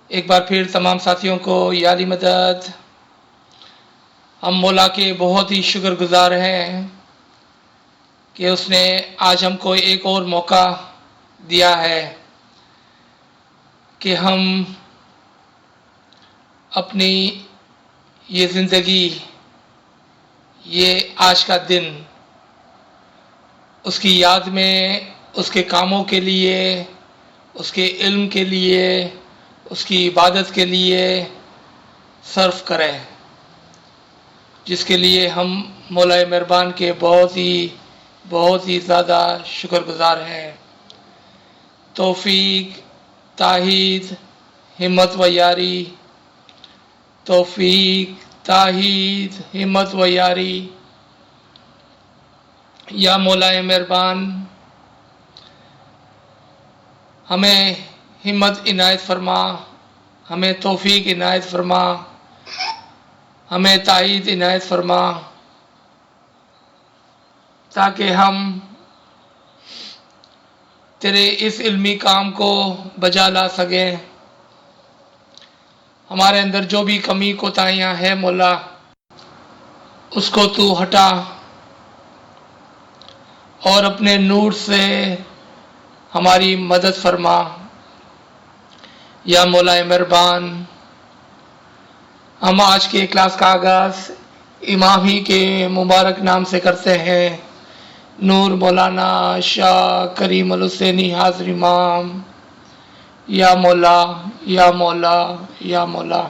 एक बार फिर तमाम साथियों को यारी मदद। हम मौला के बहुत ही शुक्रगुजार हैं कि उसने आज हमको एक और मौका दिया है कि हम अपनी ये ज़िंदगी, ये आज का दिन उसकी याद में, उसके कामों के लिए, उसके इल्म के लिए, उसकी इबादत के लिए सर्फ करें, जिसके लिए हम मौला मेहरबान के बहुत ही ज़्यादा शुक्रगुजार हैं। तौफीक, ताहीद, हिम्मत व यारी, तौफीक, ताहीद, हिम्मत व यारी। या मौला मेहरबान, हमें हिम्मत इनायत फरमा, हमें तौफीक इनायत फरमा, हमें ताईद इनायत फरमा, ताकि हम तेरे इस इल्मी काम को बजा ला सकें। हमारे अंदर जो भी कमी कोताहियाँ हैं मौला, उसको तू हटा और अपने नूर से हमारी मदद फरमा। या मौला मेहरबान, हम आज के क्लास का आगाज़ इमाम ही के मुबारक नाम से करते हैं। नूर मौलाना शाह करीम अल हुसैनी हाज़िर इमाम। या मौला, या मौला, या मौला।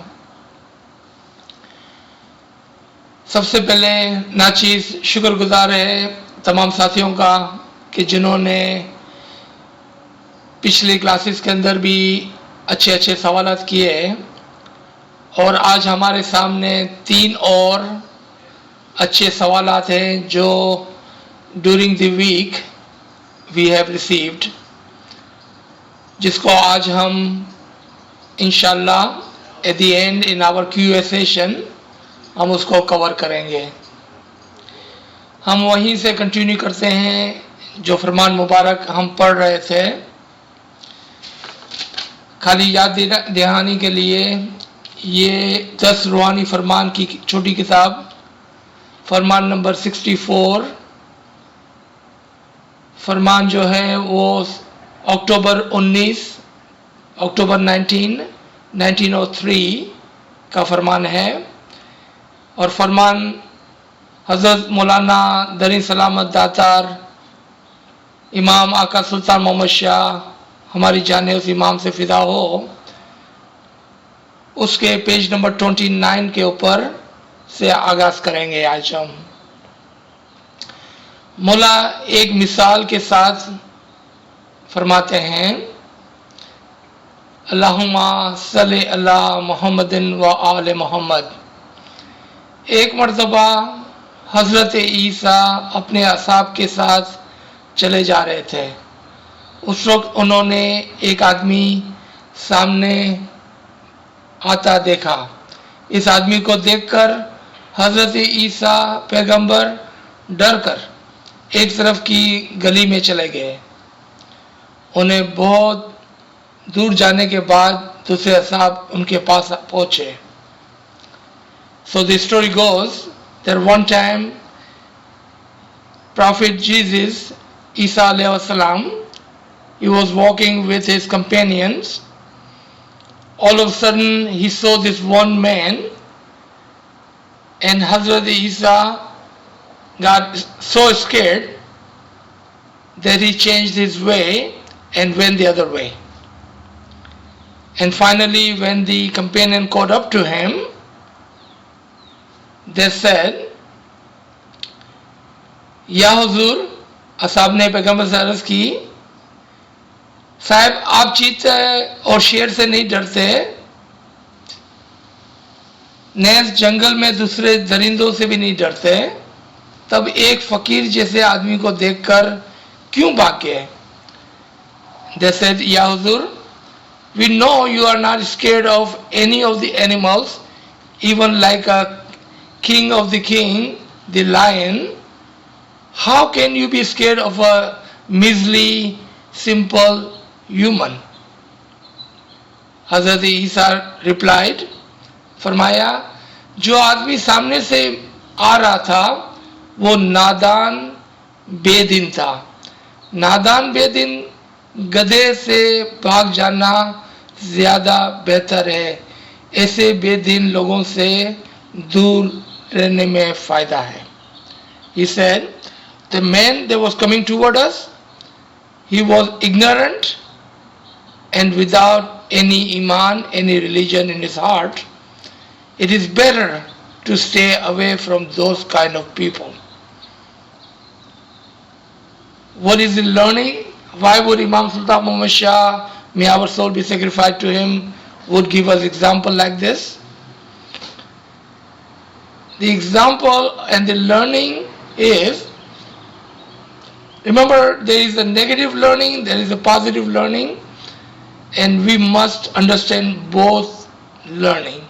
सबसे पहले नाचीज़ शुक्रगुजार है तमाम साथियों का कि जिन्होंने पिछली क्लासेस के अंदर भी अच्छे सवालात किए, और आज हमारे सामने 3 और अच्छे सवालात हैं जो during the week we have received, जिसको आज हम इंशाल्लाह at the end in our Q A session हम उसको कवर करेंगे। हम वहीं से कंटिन्यू करते हैं जो फरमान मुबारक हम पढ़ रहे थे। खाली याद दहानी के लिए, ये 10 रूहानी फरमान की छोटी किताब, फरमान नंबर 64, फरमान जो है वो अक्टूबर 19 1903 का फरमान है, और फरमान हज़रत मौलाना दरी सलामत दातार इमाम आका सुल्तान मोहम्मद शाह, हमारी जाने उस इमाम से फ़िदा हो, उसके पेज नंबर 29 के ऊपर से आगाज़ करेंगे आज हम। मौला एक मिसाल के साथ फरमाते हैं, अल्लाहुम्मा सल्ली अला मुहम्मदिन व आले मोहम्मद। एक मरतबा हज़रत ईसा अपने असहाब के साथ चले जा रहे थे। उस वक्त उन्होंने एक आदमी सामने आता देखा। इस आदमी को देखकर हज़रत ईसा पैगंबर डर कर एक तरफ की गली में चले गए। उन्हें बहुत दूर जाने के बाद दूसरे असहाब उनके पास पहुँचे। So the story goes that one time Prophet Jesus, Isa alayhi salam, he was walking with his companions. All of a sudden he saw this one man, and Hazrat Isa got so scared that he changed his way and went the other way. And finally, when the companion caught up to him, they said, या हुजूर, असहाब ने पैगंबर से अर्ज़ की, साहब आप चीते और शेर से नहीं डरते, नेज़ जंगल में दूसरे दरिंदों से भी नहीं डरते, तब एक फ़कीर जैसे आदमी को देखकर क्यों भाग गए? They said, या हुजूर, we know you are not scared of any of the animals, even like a king of the king, the lion. How can you be scared of a measly, simple human? Hazrat Isa replied, फरमाया जो आदमी सामने से आ रहा था वो नादान बेदीन था। नादान बेदीन गधे से भाग जाना ज़्यादा बेहतर है, ऐसे बेदीन लोगों से दूर रहने में फ़ायदा है। He said, the man that was coming toward us, he was ignorant and without any iman, any religion in his heart. It is better to stay away from those kind of people. What is he learning? Why would Imam Sultan Muhammad Shah, may our soul be sacrificed to him, would give us example like this? The example and the learning is, remember, there is a negative learning, there is a positive learning, and we must understand both learning.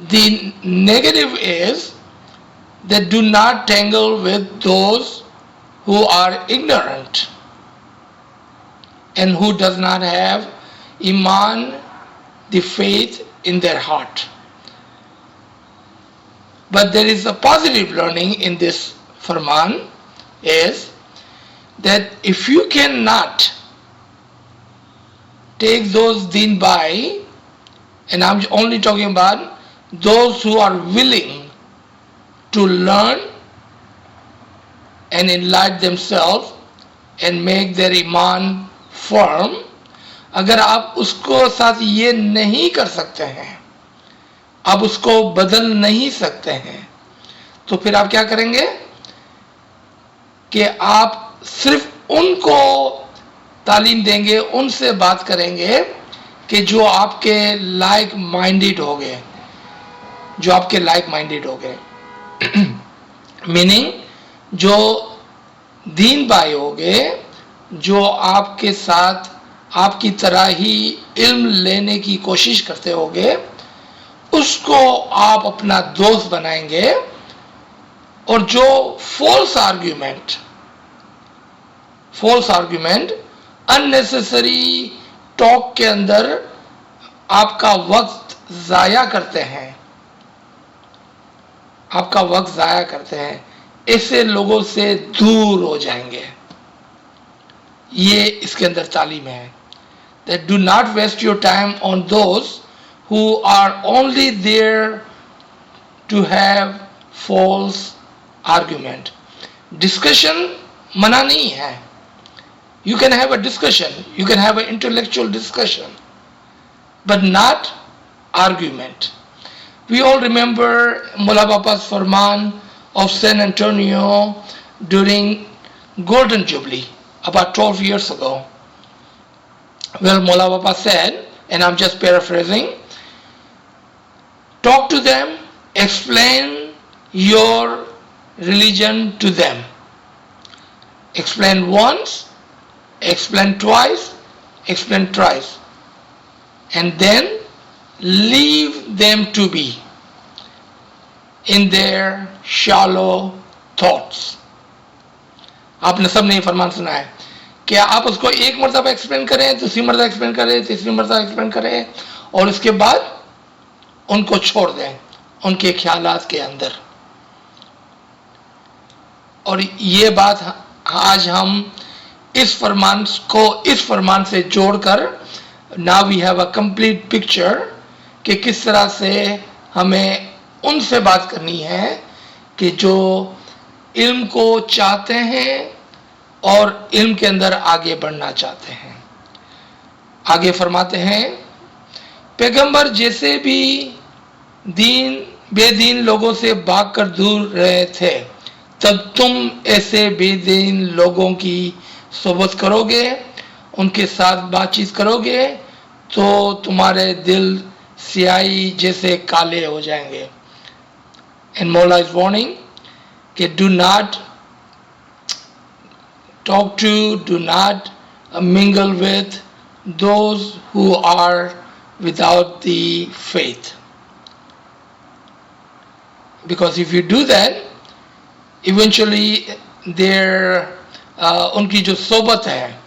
The negative is that do not tangle with those who are ignorant and who does not have iman, the faith in their heart. But there is a positive learning in this Farman is that if you cannot take those deen by, and I'm only talking about those who are willing to learn and enlighten themselves and make their iman firm, अगर आप उसको साथ ये नहीं कर सकते हैं, आप उसको बदल नहीं सकते हैं, तो फिर आप क्या करेंगे कि आप सिर्फ उनको तालीम देंगे, उनसे बात करेंगे कि जो आपके लाइक माइंडेड हो गए, जो आपके लाइक माइंडेड हो गए, मीनिंग जो दीन भाई हो गए, जो आपके साथ आपकी तरह ही इल्म लेने की कोशिश करते होगे, उसको आप अपना दोस्त बनाएंगे। और जो फॉल्स आर्ग्यूमेंट अननेसेसरी टॉक के अंदर आपका वक्त ज़ाया करते हैं, ऐसे लोगों से दूर हो जाएंगे। ये इसके अंदर तालीम है, that do not waste your time on those who are only there to have false argument. Discussion मना नहीं है, you can have a discussion, you can have an intellectual discussion, but not argument. We all remember Mullah Bapa's Farman of San Antonio during Golden Jubilee about 12 years ago. Well, Mullah Bapa said, and I'm just paraphrasing, talk to them, explain your religion to them. Explain once, explain twice, explain thrice, and then leave them to be in their shallow thoughts. आपने सब ने फरमान सुना है कि आप उसको एक मरतबा एक्सप्लेन करें, दूसरी मरतबा एक्सप्लेन करें, तीसरी मरतबा एक्सप्लेन करें, और उसके बाद उनको छोड़ दें उनके ख्यालात के अंदर। और ये बात आज हम इस फरमान से जोड़कर, now we have a complete picture कि किस तरह से हमें उनसे बात करनी है कि जो इल्म को चाहते हैं और इल्म के अंदर आगे बढ़ना चाहते हैं। आगे फरमाते हैं, पैगंबर जैसे भी बेदीन लोगों से भागकर दूर रहे थे, तब तुम ऐसे बेदीन लोगों की सोबत करोगे, उनके साथ बातचीत करोगे, तो तुम्हारे दिल स्याही जैसे काले हो जाएंगे। And Mola is warning कि do not talk to, do not mingle with those who are without the faith. Because if you do that, eventually their उनकी जो सोबत है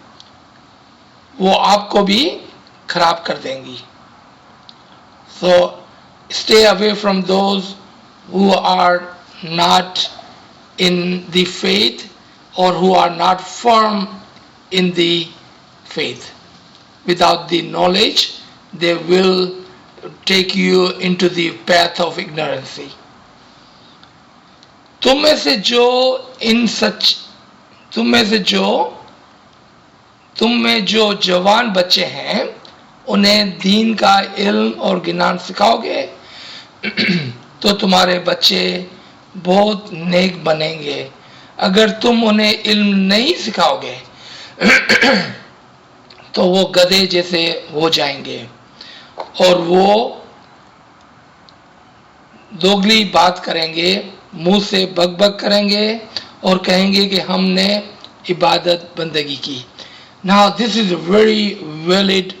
वो आपको भी खराब कर देंगी. So stay away from those who are not in the faith or who are not firm in the faith. Without the knowledge, they will take you into the path of ignorance. तुम में से जो इन सच तुम में से जो तुम में जो जवान बच्चे हैं उन्हें दीन का इल्म और ज्ञान सिखाओगे तो तुम्हारे बच्चे बहुत नेक बनेंगे. अगर तुम उन्हें इल्म नहीं सिखाओगे तो वो गधे जैसे हो जाएंगे और वो दोगली बात करेंगे, मुंह से बक करेंगे और कहेंगे कि हमने इबादत बंदगी की. Now this is a very valid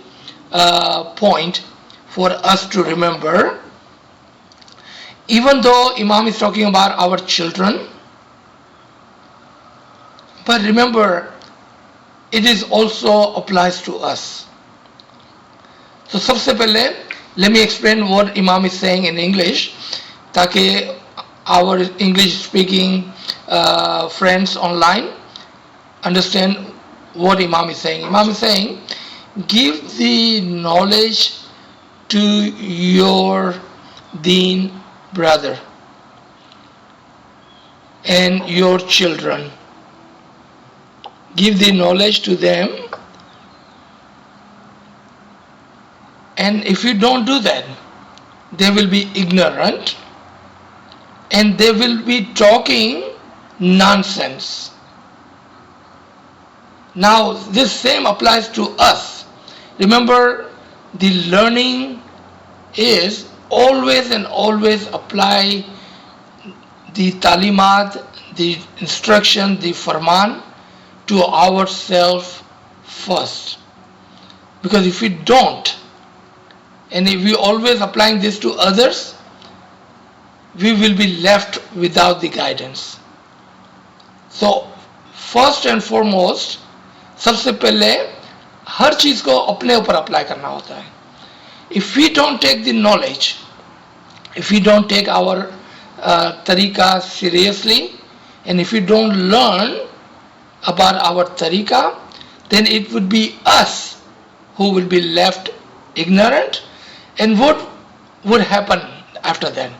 point for us to remember. Even though Imam is talking about our children, but remember it is also applies to us. So सबसे पहले let me explain what Imam is saying in English ताकि our English speaking friends online understand what Imam is saying. Imam is saying, give the knowledge to your deen brother and your children. Give the knowledge to them, and if you don't do that, they will be ignorant and they will be talking nonsense. Now this same applies to us. Remember, the learning is always and always apply the talimat, the instruction, the farman to ourselves first. Because if we don't, and if we always applying this to others, we will be left without the guidance. So first and foremost, सबसे पहले हर चीज को अपने ऊपर apply करना होता है. If we don't take the knowledge, if we don't take our tariqa seriously, and if we don't learn about our tariqa, then it would be us who will be left ignorant. And what would happen after that?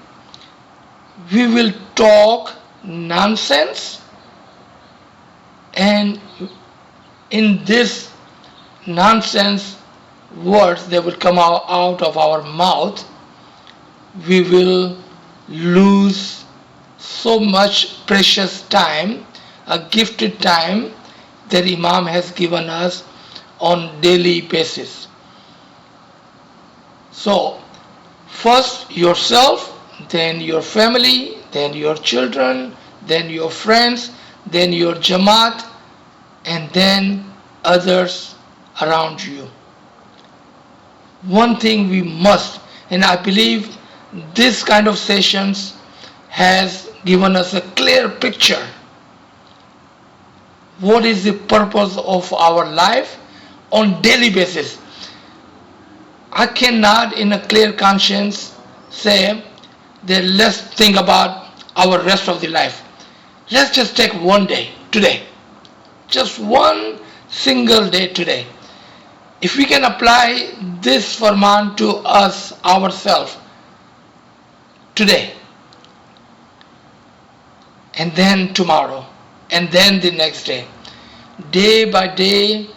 We will talk nonsense, and in this nonsense words that will come out of our mouth, we will lose so much precious time, a gifted time that Imam has given us on daily basis. So first yourself, then your family, then your children, then your friends, then your jamaat, and then others around you. One thing we must, and I believe this kind of sessions has given us a clear picture. What is the purpose of our life on daily basis? I cannot in a clear conscience say that let's think about our rest of the life. Let's just take one day today. Just one single day today. If we can apply this farman to us ourselves today, and then tomorrow, and then the next day by day,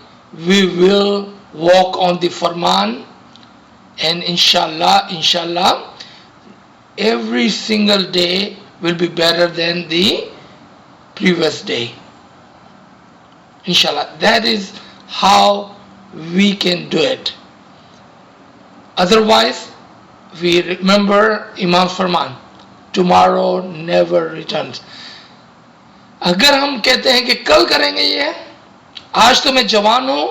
we will walk on the farman, and inshallah, every single day will be better than the previous day. Inshallah, that is how we can do it. Otherwise, we remember Imam's Farman, tomorrow never returns. अगर हम कहते हैं कि कल करेंगे ये, आज तो मैं जवान हूं,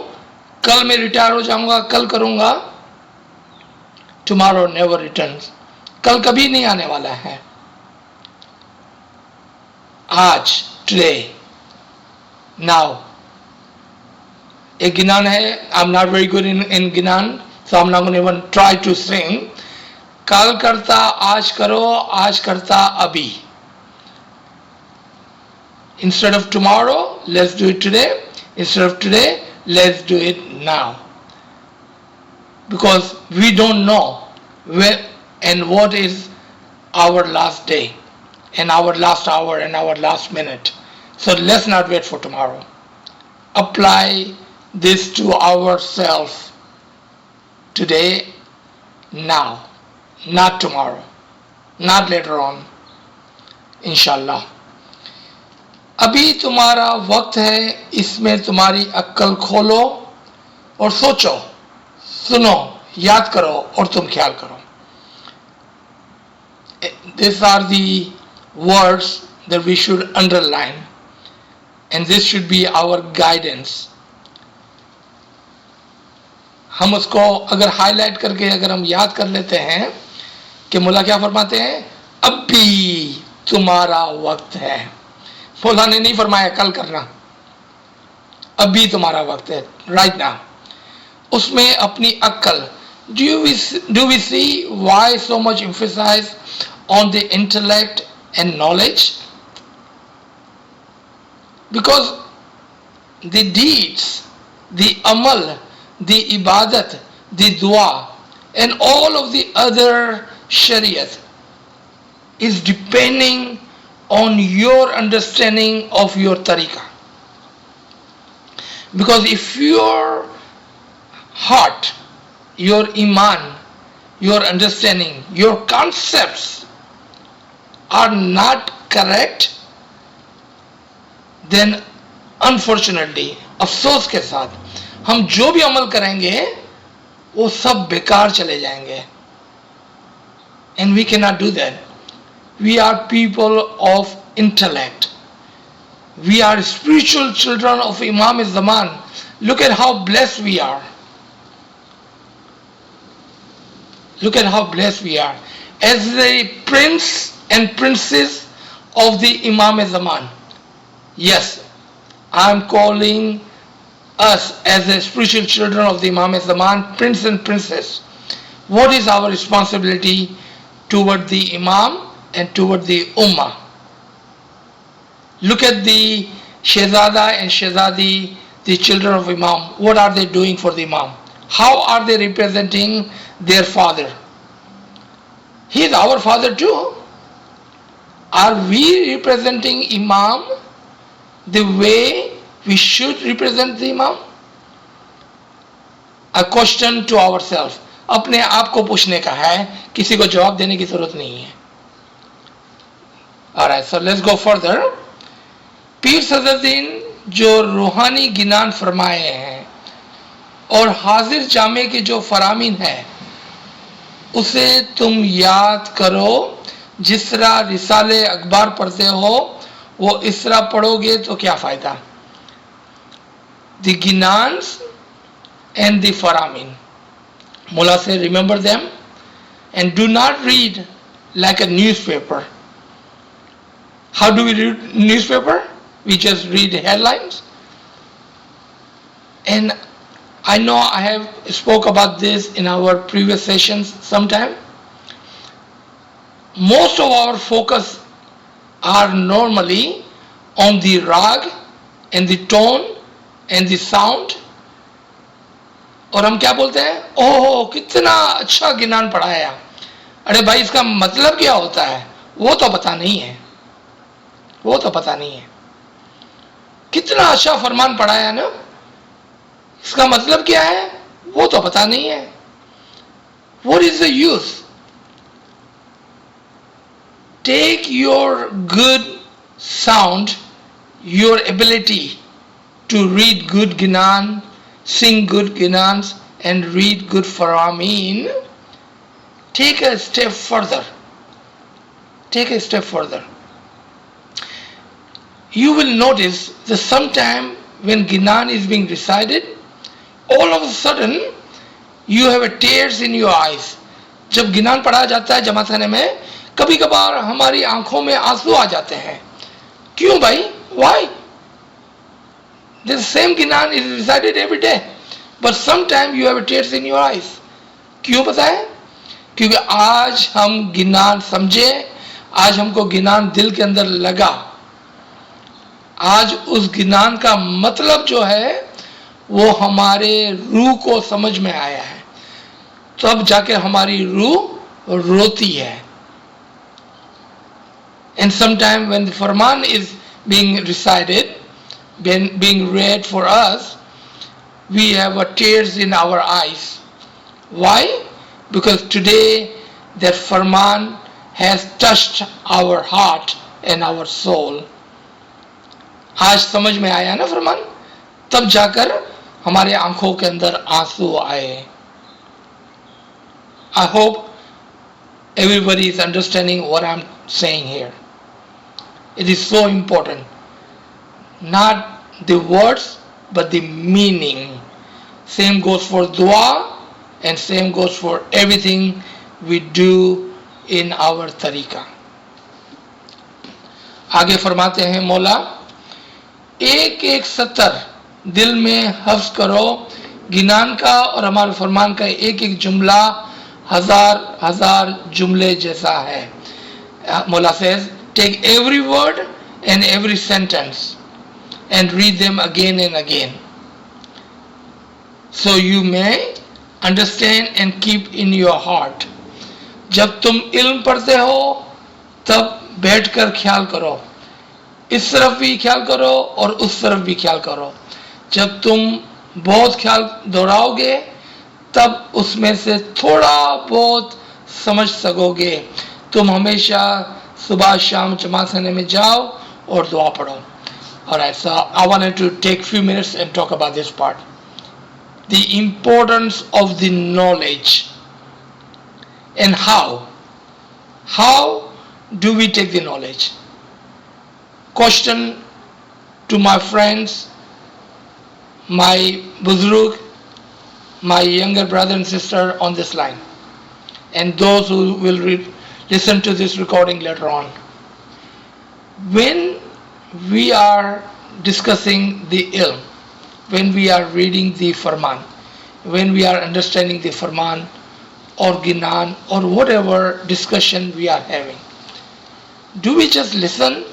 कल मैं रिटायर हो जाऊंगा, कल करूंगा, tomorrow never returns. कल कभी नहीं आने वाला है. आज, today, now. एक गिनान है, I'm not very good in गिनान, so I'm not going to even try to sing. कल करता आज करो, आज करता अभी. Instead of tomorrow, let's do it today. Instead of today, let's do it now. Because we don't know when and what is our last day and our last hour and our last minute. So let's not wait for tomorrow. Apply this to ourselves today, now, not tomorrow, not later on, inshallah. अभी तुम्हारा वक्त है, इसमें तुम्हारी अक्ल खोलो और सोचो, सुनो, याद करो और तुम ख्याल करो. These are the words that we should underline, and this should be our guidance. हम उसको अगर हाईलाइट करके अगर हम याद कर लेते हैं कि मौला क्या फरमाते हैं, अभी तुम्हारा वक्त है. मौला ने नहीं फरमाया कल करना, अभी तुम्हारा वक्त है, राइट नाउ. उसमें अपनी अक्ल, do we see why so much emphasis on the intellect and knowledge? Because the deeds, the amal, the ibadat, the dua, and all of the other shariat is depending on your understanding of your tariqah. Because if your heart, your iman, your understanding, your concepts are not correct, then unfortunately, अफसोस के साथ हम जो भी अमल करेंगे वो सब बेकार चले जाएंगे. And we cannot do that. We are people of intellect. We are spiritual children of Imam Zaman. Look at how blessed we are. Look at how blessed we are. As the prince and princess of the Imam Zaman. Yes, I am calling us as the spiritual children of the Imam Zaman, prince and princess. What is our responsibility toward the Imam and toward the Ummah? Look at the Shehzada and Shehzadi, the children of Imam. What are they doing for the Imam? How are they representing their father? He is our father too. Are we representing Imam the way we should represent the Imam? A question to ourselves. अपने आप को पूछने का है, किसी को जवाब देने की जरूरत नहीं है. Alright, so let's go further. पीर सदरुद्दीन जो रूहानी गिनान फरमाए हैं और हाजिर जामे के जो फरामीन है, उसे तुम याद करो. जिस तरह रिसाले अखबार पढ़ते हो वो इस तरह पढ़ोगे तो क्या फायदा. The ginans and the faramin. Mullah said, remember them and do not read like a newspaper. How do we read newspaper? We just read headlines. And I know I have spoke about this in our previous sessions sometime. Most of our focus are normally on the rag and the tone and the sound. और हम क्या बोलते हैं, ओहो कितना अच्छा गिनान पढ़ाया. अरे भाई इसका मतलब क्या होता है वो तो पता नहीं है, वो तो पता नहीं है. कितना अच्छा फरमान पढ़ाया ना, इसका मतलब क्या है वो तो पता नहीं है. What is the use? Take your good sound, your ability to read good ginan, sing good ginans and read good faramin, take a step further. Take a step further. You will notice that sometime when ginan is being recited, all of a sudden you have a tears in your eyes. जब गिनान पढ़ा जाता है जमात खाने में, कभी कभार हमारी आंखों में आंसू आ जाते हैं. क्यों भाई? Why? The same Gnan is recited every day, but sometimes you have tears in your eyes. क्यों पता है? क्योंकि आज हम गिनान समझे, आज हमको गिनान दिल के अंदर लगा, आज उस गिनान का मतलब जो है वो हमारे रूह को समझ में आया है, तब जाके हमारी रूह रोती है. And sometimes when the Farman is being recited, being read for us, we have tears in our eyes. Why? Because today that Farman has touched our heart and our soul. आज समझ में आया ना फरमान, तब जाकर हमारे आंखों के अंदर आंसू आए. I hope everybody is understanding what I'm saying here. It is so important. Not the words, but the meaning. Same goes for dua and same goes for everything we do in our tariqa. आगे फरमाते हैं मौला, एक एक सतर दिल में हफ्ज करो गिनान का और हमारे फरमान का एक एक जुमला हजार हजार जुमले जैसा है. मौला says, take every word and every sentence and read them again and again, so you may understand and keep in your heart. जब तुम इल्म पढ़ते हो तब बैठकर ख्याल करो, इस तरफ भी ख्याल करो और उस तरफ भी ख्याल करो. जब तुम बहुत ख्याल दोहराओगे तब उसमें से थोड़ा बहुत समझ सकोगे. तुम हमेशा सुबह शाम जमात खाने में जाओ और दुआ पढ़ो. Alright, so I wanted to take few minutes and talk about this part. The importance of the knowledge and how. How do we take the knowledge? Question to my friends, my buzrug, my younger brother and sister on this line, and those who will listen to this recording later on. When we are discussing the ilm, when we are reading the Farman, when we are understanding the Farman or Ginan or whatever discussion we are having, do we just listen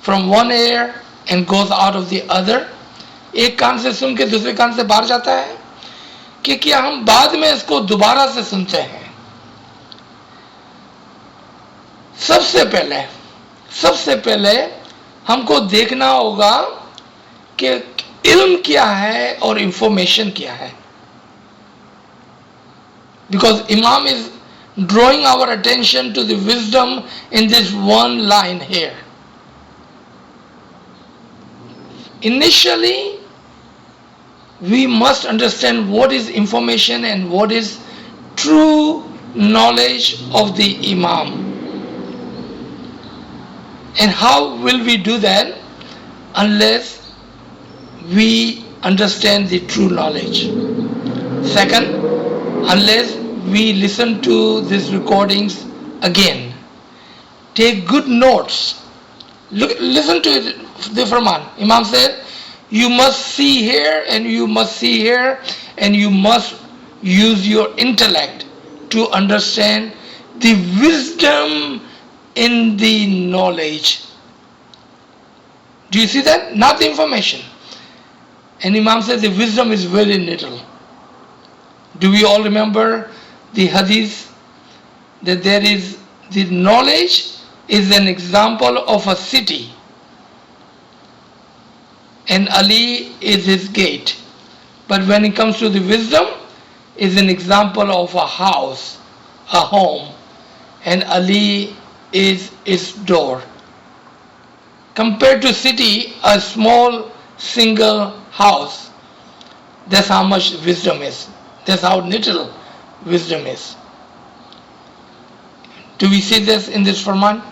from one ear and goes out of the other? एक कान से सुन के दूसरे कान से बाहर जाता है कि क्या हम बाद में इसको दोबारा से सुनते हैं? सबसे पहले हमको देखना होगा कि इल्म क्या है और इंफॉर्मेशन क्या है. Because Imam is drawing our attention to the wisdom in this one line here. Initially, we must understand what is information and what is true knowledge of the Imam. And how will we do that unless we understand the true knowledge? Second, unless we listen to these recordings again. Take good notes. Listen to it, the Farman. Imam said, you must see here and you must see here and you must use your intellect to understand the wisdom in the knowledge. Do you see that? Not the information. And Imam says the wisdom is very little. Do we all remember the hadith that there is the knowledge is an example of a city and Ali is his gate, but when it comes to the wisdom is an example of a house, a home, and Ali is its door. Compared to city, a small single house, that's how much wisdom is. That's how little wisdom is. Do we see this in this Farman?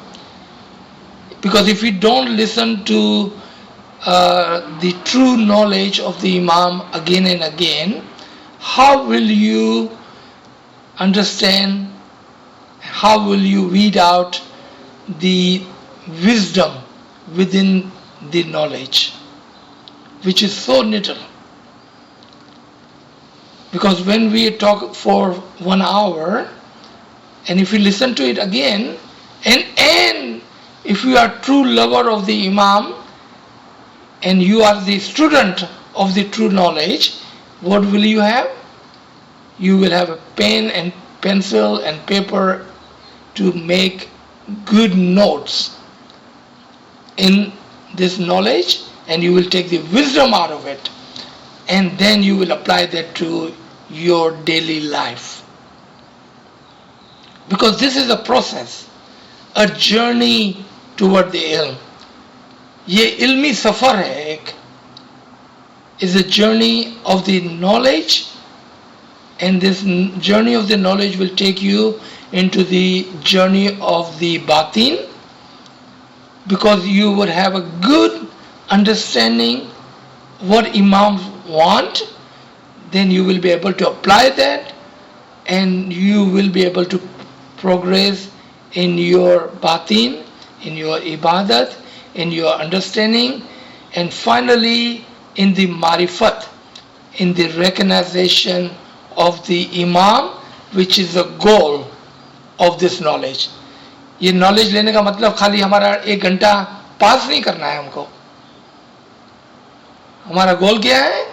Because if we don't listen to the true knowledge of the Imam again and again, how will you understand, how will you weed out the wisdom within the knowledge? which is so little. Because when we talk for 1 hour, and if you listen to it again, and if you are true lover of the Imam, and you are the student of the true knowledge, what will you have? You will have a pen and pencil and paper to make good notes in this knowledge, and you will take the wisdom out of it, and then you will apply that to your daily life. Because this is a process, a journey toward the ilm. ये इल्मी सफ़र है एक, is a journey of the knowledge, and this journey of the knowledge will take you into the journey of the batin, because you would have a good understanding what imams want, then you will be able to apply that, and you will be able to progress in your batin, in your ibadat, in your understanding, and finally in the marifat, in the recognition of the imam, which is the goal of this knowledge. ये knowledge लेने का मतलब खाली हमारा 1 घंटा पास नहीं करना है हमको. हमारा गोल क्या है?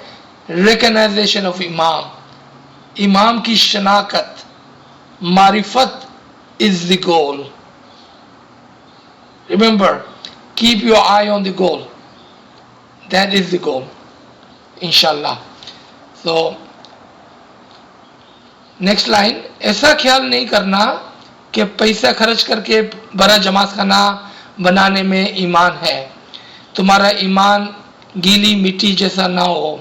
Recognition of imam. इमाम की शनाकत, मारिफत is the goal. Remember, keep your eye on the goal. That is the goal, inshallah. So, next line, ऐसा ख्याल नहीं करना कि पैसा खर्च करके बड़ा जमात खाना बनाने में ईमान है. तुम्हारा ईमान गीली मिट्टी जैसा ना हो,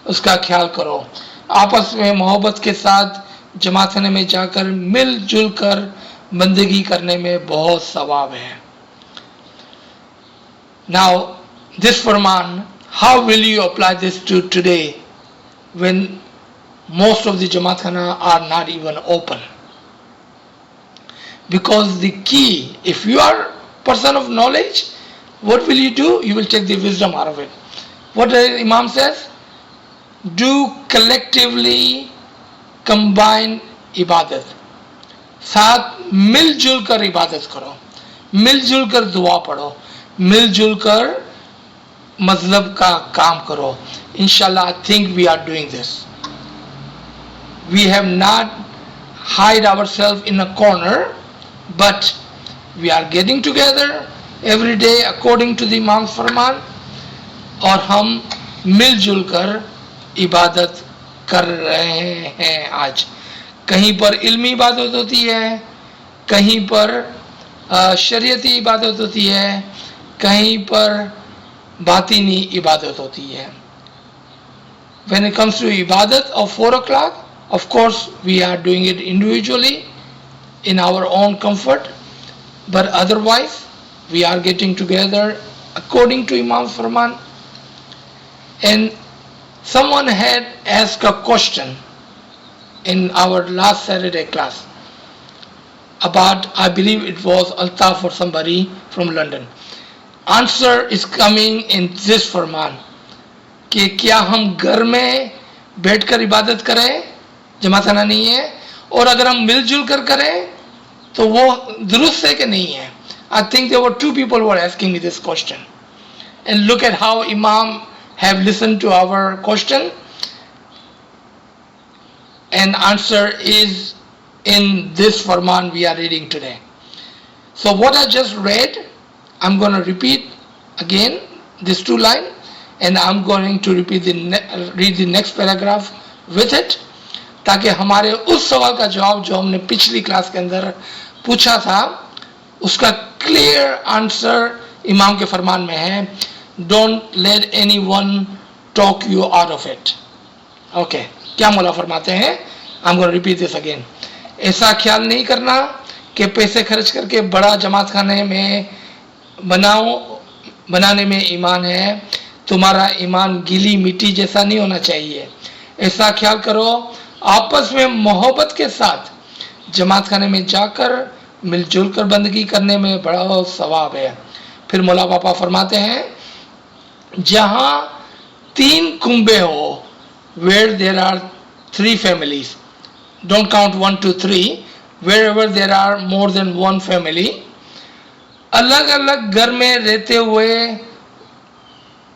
उसका ख्याल करो. आपस में मोहब्बत के साथ जमात खाने में जाकर मिलजुल कर बंदगी करने में बहुत सवाब है. Now, this Farman, how will you apply this to today when most of the Jamaat Khana are not even open? Because the key, if you are a person of knowledge, what will you do? You will take the wisdom out of it. What the Imam says? Do collectively combine ibadat. साथ मिलजुल कर इबादत करो, मिलजुल कर दुआ पढ़ो, मिलजुल कर मजलब का काम करो. Inshallah, I think we are doing this. We have not hide ourselves in a corner, but we are getting together every day according to the Imam's Farman, और हम मिलजुल कर इबादत कर रहे हैं. आज कहीं पर इल्मी इबादत होती है, कहीं पर शरीयती इबादत होती है, कहीं पर बातिनी इबादत होती है. When it comes to ibadat of 4 o'clock, of course we are doing it individually in our own comfort, but otherwise we are getting together according to Imam's Farman. And someone had asked a question in our last Saturday class about, I believe it was Altaf or somebody from London. Answer is coming in this Farman कि क्या हम घर में बैठकर इबादत करें, जमात खाना नहीं है, और अगर हम मिलजुल कर करें तो वो दुरुस्त है कि नहीं है. I think there were 2 people who were asking me this question, and look at how Imam have listened to our question, and answer is in this Farman we are reading today. So what I just read, I'm going to repeat again these 2 lines, and I'm going to read the next paragraph with it, ताकि हमारे उस सवाल का जवाब जो हमने पिछली class के अंदर पूछा था उसका क्लियर आंसर इमाम के फरमान में है. Don't let anyone talk you out of it. Okay, क्या मौला फरमाते हैं? I'm going to repeat this again. ऐसा ख्याल नहीं करना कि पैसे खर्च करके बड़ा जमात खाने में बनाने में ईमान है. तुम्हारा ईमान गीली मिट्टी जैसा नहीं होना चाहिए. ऐसा ख्याल करो, आपस में मोहब्बत के साथ जमात खाने में जाकर मिलजुल कर बंदगी करने में बड़ा सवाब है. फिर मौला पापा फरमाते हैं, जहाँ तीन कुंबे हो, where there are 3 families, don't count 1 2 3, wherever there are more than 1 family, अलग अलग घर में रहते हुए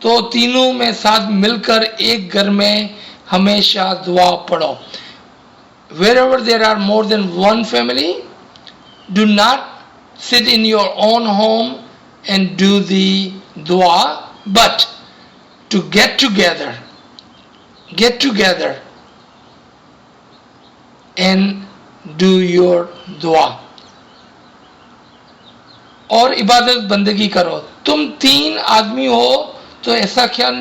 तो तीनों में साथ मिलकर एक घर में हमेशा दुआ पढ़ो. Wherever there are more than 1 family, do not sit in your own home and do the dua, but to get together and do your dua. और इबादत बंदगी करो. तुम 3 आदमी हो तो ऐसा ख्याल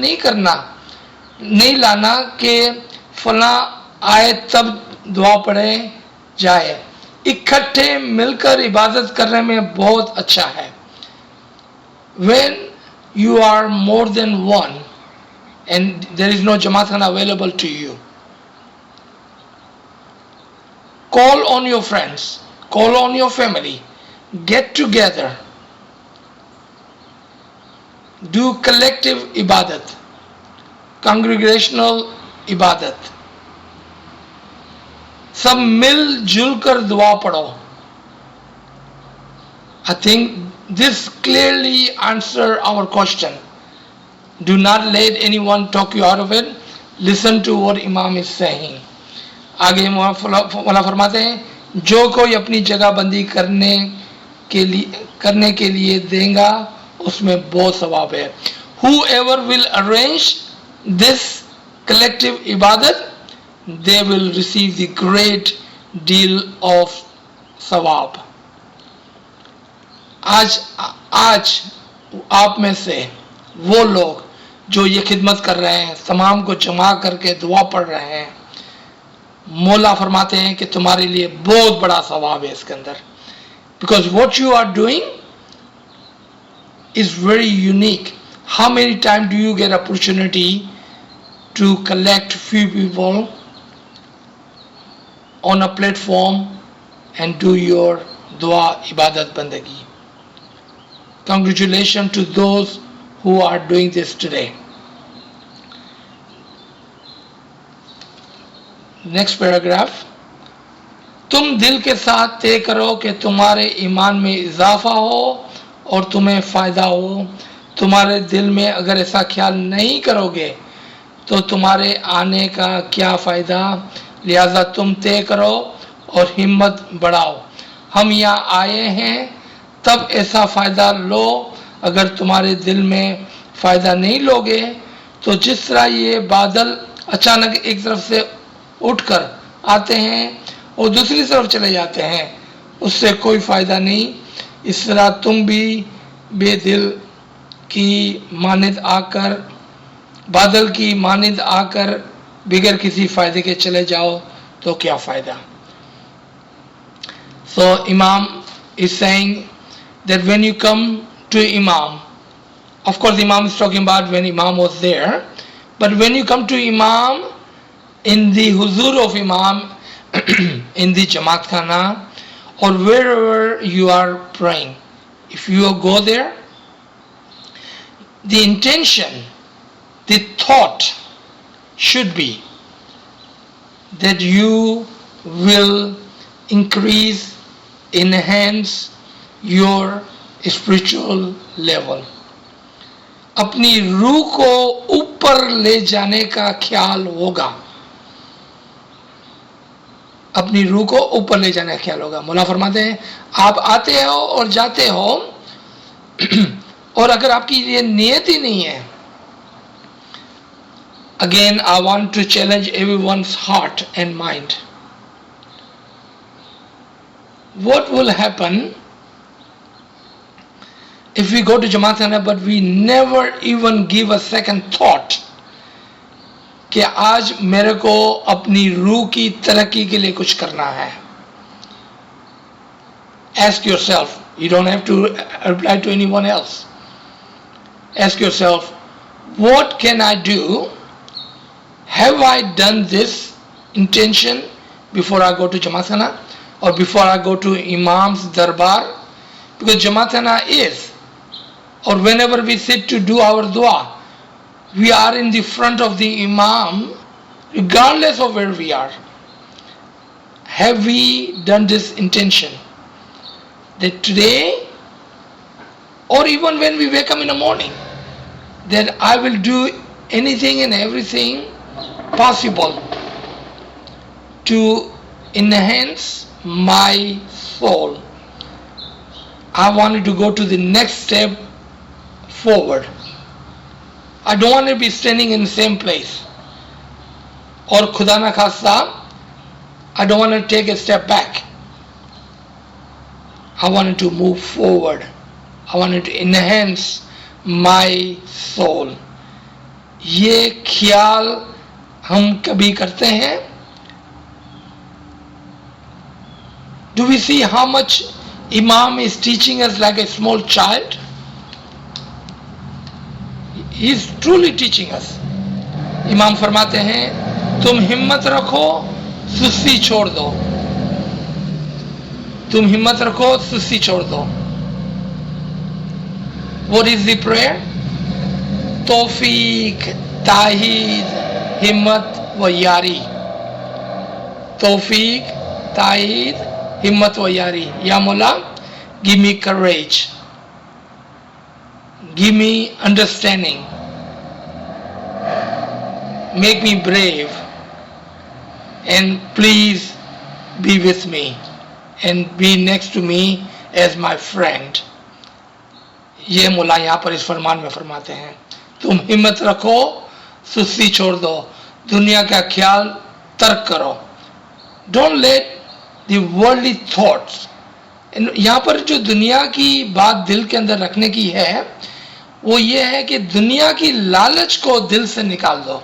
नहीं लाना कि फला आए तब दुआ पढ़े जाए. इकट्ठे मिलकर इबादत करने में बहुत अच्छा है. When you are more than 1 and there is no Jamaat Khana available to you, call on your friends, call on your family, get together, do collective ibadat, congregational ibadat. सब मिलजुल कर दुआ पढ़ो. I think this clearly answer our question. Do not let anyone talk you out of it. Listen to what Imam is saying. आगे मौला फरमाते हैं, जो कोई अपनी जगह बंदी करने के लिए देगा उसमें बहुत सवाब है. Whoever will arrange this collective ibadat, they will receive the great deal of sawab. आज आप में से वो लोग जो ये खिदमत कर रहे हैं, तमाम को जमा करके दुआ पढ़ रहे हैं, मौला फरमाते हैं कि तुम्हारे लिए बहुत बड़ा सवाब है इसके अंदर. Because what you are doing is very unique. How many times do you get opportunity to collect few people on a platform and do your dua ibadat bandagi? Congratulations to those who are doing this today. Next paragraph. तुम दिल के साथ तय करो कि तुम्हारे ईमान में इजाफा हो और तुम्हें फ़ायदा हो. तुम्हारे दिल में अगर ऐसा ख्याल नहीं करोगे तो तुम्हारे आने का क्या फ़ायदा. लिहाजा तुम तय करो और हिम्मत बढ़ाओ. हम यहाँ आए हैं तब ऐसा फ़ायदा लो. अगर तुम्हारे दिल में फ़ायदा नहीं लोगे तो जिस तरह ये बादल अचानक एक तरफ से उठकर आते हैं और दूसरी तरफ चले जाते हैं, उससे कोई फ़ायदा नहीं. इस तरह तुम भी बेदिल की मानिंद आकर, बादल की मानिंद आकर बिगर किसी फ़ायदे के चले जाओ तो क्या फ़ायदा. So Imam is saying that when you come to Imam, of course Imam is talking about when Imam was there, but when you come to Imam in the huzur of Imam, in the Jamaat Khana or wherever you are praying, if you go there, the intention, the thought should be that you will increase, enhance your spiritual level. अपनी रूह को ऊपर ले जाने का ख्याल होगा. अपनी रूह को ऊपर ले जाने का ख्याल होगा. मौला फरमाते हैं आप आते हो और जाते हो और अगर आपकी ये नियत ही नहीं है. Again, I want to challenge everyone's heart and mind. What will happen if we go to Jamaat Khana but we never even give a second thought कि आज मेरे को अपनी रूह की तरक्की के लिए कुछ करना है. Ask yourself, you don't have to reply to anyone else. Ask yourself, what can I do? Have I done this intention before I go to Jamaat Khana or before I go to Imam's Darbar? Because Jamaat Khana is, or whenever we sit to do our dua, we are in the front of the Imam, regardless of where we are. Have we done this intention that today, or even when we wake up in the morning, that I will do anything and everything possible to enhance my soul. I wanted to go to the next step forward. I don't want to be standing in the same place. Or khuda na khasta, I don't want to take a step back. I wanted to move forward. I wanted to enhance my soul. ये ख्याल हम कभी करते हैं? Do we see how much Imam is teaching us like a small child? He is truly teaching us. Imam फरमाते हैं, तुम हिम्मत रखो, सुस्ती छोड़ दो. तुम हिम्मत रखो, सुस्ती छोड़ दो. What is the prayer? तौफीक, ताहीद, हिम्मत व यारी. तौफीक, ताहीद, हिम्मत व यारी. या मौला, give me courage, give me understanding, make me brave, and please be with me and be next to me as my friend. ये मौला यहाँ पर इस फरमान में फरमाते हैं, तुम हिम्मत रखो, सुस्ती छोड़ दो, दुनिया का ख्याल तर्क करो. Don't let the worldly thoughts, यहाँ पर जो दुनिया की बात दिल के अंदर रखने की है वो ये है कि दुनिया की लालच को दिल से निकाल दो.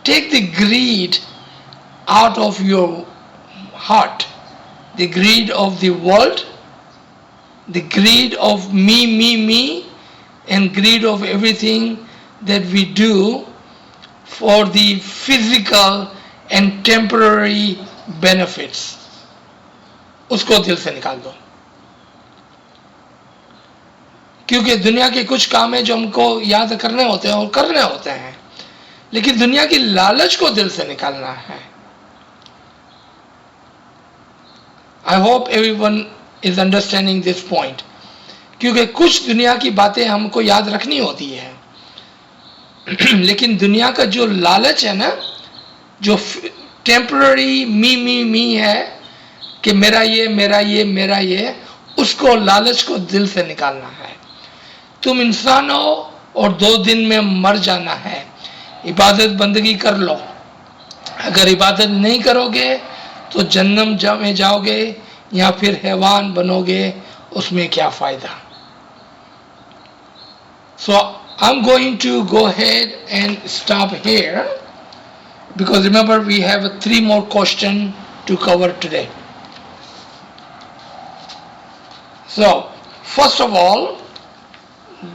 Take the greed out of your heart, the greed of the world, the greed of me, and greed of everything that we do for the physical and temporary benefits. उसको दिल से निकाल दो. क्योंकि दुनिया के कुछ काम है जो हमको याद करने होते हैं और करने होते हैं, लेकिन दुनिया की लालच को दिल से निकालना है. I hope everyone is understanding this point. क्योंकि कुछ दुनिया की बातें हमको याद रखनी होती है, लेकिन दुनिया का जो लालच है ना, जो टेम्पररी मी है कि मेरा ये, उसको लालच को दिल से निकालना है. तुम इंसान हो और 2 दिन में मर जाना है. इबादत बंदगी कर लो. अगर इबादत नहीं करोगे तो जन्नम में जाओगे या फिर हैवान बनोगे, उसमें क्या फायदा. So I'm going to go ahead and stop here, because remember we have 3 more questions to cover today. So first of all,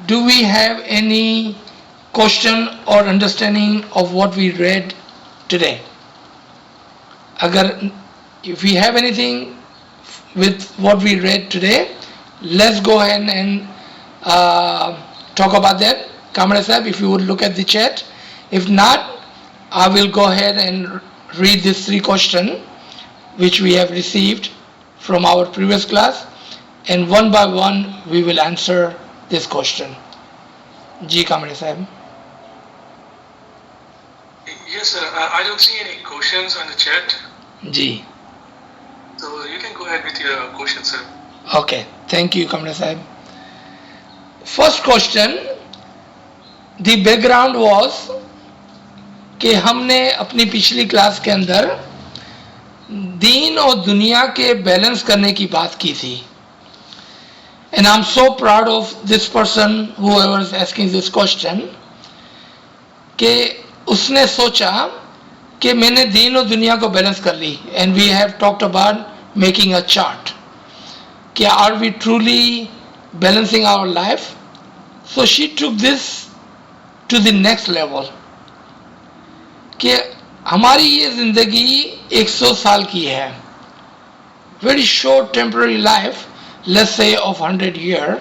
do we have any question or understanding of what we read today? If we have anything with what we read today, let's go ahead and talk about that. Kamara Sahib, if you would look at the chat. If not, I will go ahead and read these 3 questions which we have received from our previous class, and one by one we will answer this question. Ji Kamara Sahib. Yes, sir. I don't see any questions on the chat. Ji. So you can go ahead with your question, sir. Okay. Thank you, Kamara Sahib. First question, the background was कि हमने अपनी पिछली class के अंदर दीन और दुनिया के balance करने की बात की थी. And I'm so proud of this person, whoever is asking this question, कि उसने सोचा कि मैंने दीन और दुनिया को बैलेंस कर ली. And we have talked about making a chart. कि are we truly balancing our life? So she took this to the next level. कि हमारी ये जिंदगी 100 साल की है, very short temporary life, let's say of 100 year,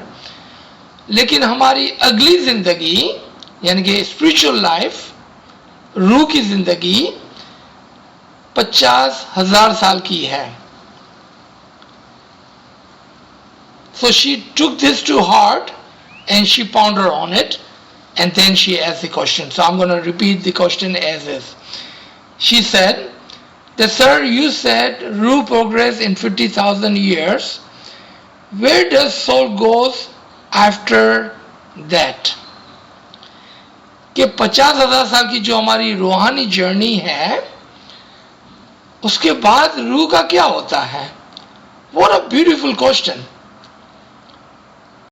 लेकिन हमारी अगली जिंदगी यानी कि स्पिरिचुअल लाइफ, रूह की जिंदगी 50,000 साल की है. So she took this to heart and she pondered on it, and then she asked the question. So I'm going to repeat the question as is. She said that, sir, you said Ruh progress in 50,000 years. Where does soul goes after that? कि 50,000 साल की जो हमारी रूहानी journey है, उसके बाद रूह का क्या होता है? What a beautiful question.